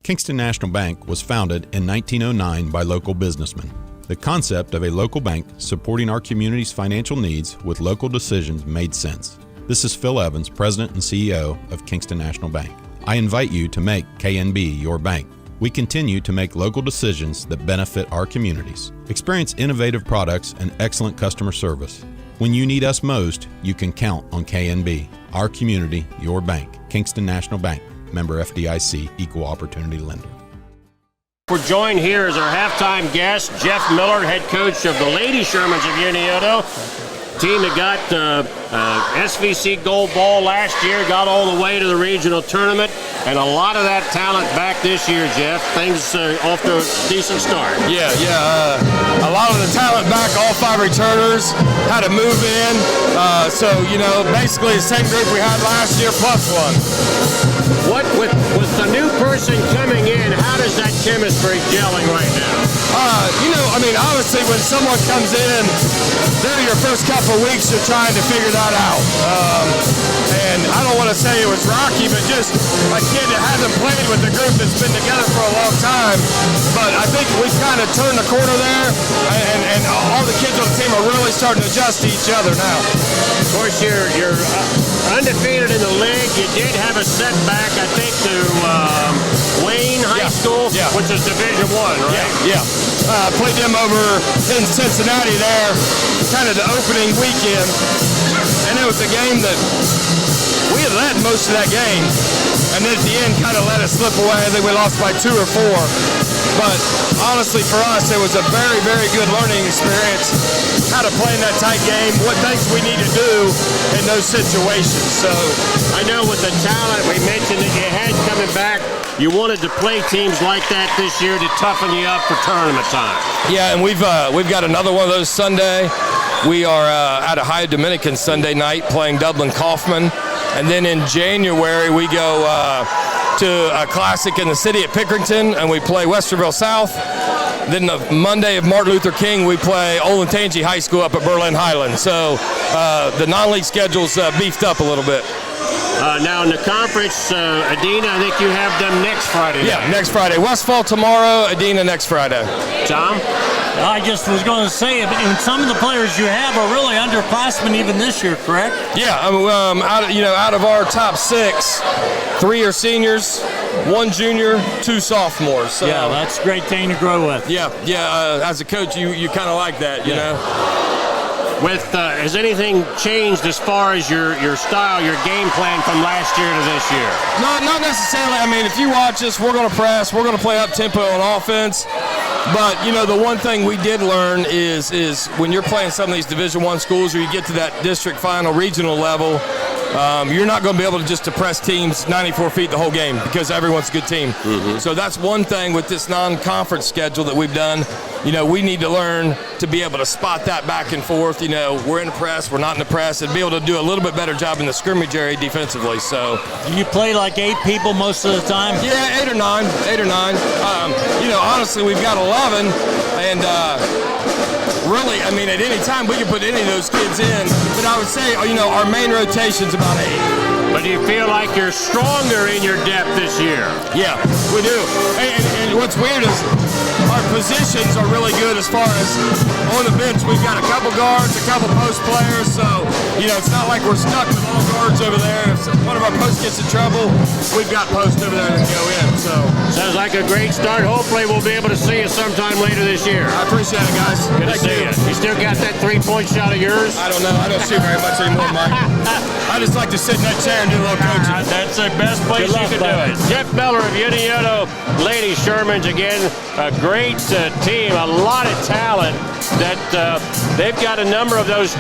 Kingston National Bank was founded in 1909 by local businessmen. The concept of a local bank supporting our community's financial needs with local decisions made sense. This is Phil Evans, President and CEO of Kingston National Bank. I invite you to make KNB your bank. We continue to make local decisions that benefit our communities. Experience innovative products and excellent customer service. When you need us most, you can count on KNB, our community, your bank. Kingston National Bank, member FDIC, equal opportunity lender. We're joined here as our halftime guest, Jeff Miller, head coach of the Lady Shermans of Unioto. Team that got SVC Gold Ball last year, got all the way to the regional tournament, and a lot of that talent back this year, Jeff. Things off to a decent start. Yeah. A lot of the talent back, all 5 returners, had to move in. So, basically the same group we had last year plus one. What with the new person coming in, how does that chemistry gelling right now? Obviously when someone comes in, they're your first couple of weeks, you're trying to figure that out. And I don't want to say it was rocky, but just a kid that hasn't played with a group that's been together for a long time. But I think we've kind of turned the corner there, and all the kids on the team are really starting to adjust to each other now. Of course, you're undefeated in the league. You did have a setback, I think, to Wayne High School, which is Division I, right? Yeah. Played them over in Cincinnati there, kind of the opening weekend. And it was a game that we had led most of that game. And then at the end kind of let us slip away. I think we lost by 2 or 4. But honestly, for us, it was a very, very good learning experience. How to play in that tight game, what things we need to do in those situations. So I know with the talent we mentioned that you had coming back, you wanted to play teams like that this year to toughen you up for tournament time. Yeah, and we've got another one of those Sunday. We are at a High Dominican Sunday night playing Dublin Kaufman. And then in January, we go to a classic in the city at Pickerington, and we play Westerville South. Then the Monday of Martin Luther King, we play Olentangy High School up at Berlin Highland. So the non-league schedule's beefed up a little bit. Now in the conference, Adina, I think you have them next Friday. Yeah, next Friday. Westfall tomorrow, Adina next Friday. Tom? I just was going to say, and some of the players you have are really underclassmen even this year, correct? Yeah, out of our top 6, 3 are seniors, 1 junior, 2 sophomores. So, yeah, that's a great thing to grow with. Yeah. As a coach, you kind of like that, you know. Has anything changed as far as your style, your game plan from last year to this year? No, not necessarily. I mean, if you watch us, we're going to press, we're going to play up tempo on offense. But, the one thing we did learn is when you're playing some of these Division I schools or you get to that district final regional level, you're not going to be able to just press teams 94 feet the whole game because everyone's a good team. Mm-hmm. So that's one thing with this non-conference schedule that we've done. We need to learn to be able to spot that back and forth. We're in the press, we're not in the press, and be able to do a little bit better job in the scrimmage area defensively. So, do you play like 8 people most of the time? Yeah, 8 or 9. Honestly, we've got 11, and really, at any time we can put any of those kids in. But I would say, our main rotation's about 8. But do you feel like you're stronger in your depth this year? Yeah, we do. And what's weird is our positions are really good as far as on the bench. We've got a couple guards, a couple post players. So, it's not like we're stuck with all guards over there. If one of our posts gets in trouble, we've got posts over there that go in. So sounds like a great start. Hopefully we'll be able to see you sometime later this year. I appreciate it, guys. Good to see you. You still got that 3-point shot of yours? I don't know. I don't shoot very much anymore, Mike. I just like to sit in that chair and do a little coaching. That's the best place you can do it. Jeff Miller of Unioto, Lady Shermans again. A great team, a lot of talent that they've got a number of those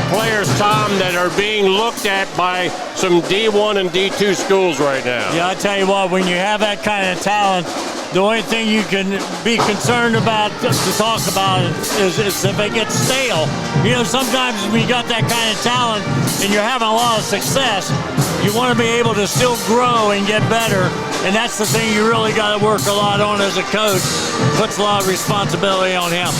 players, Tom, that are being looked at by some D1 and D2 schools right now. Yeah, I tell you what, when you have that kind of talent, the only thing you can be concerned about to talk about is if it gets stale. Sometimes when you got that kind of talent and you're having a lot of success, you want to be able to still grow and get better. And that's the thing you really got to work a lot on as a coach. Puts a lot of responsibility on him.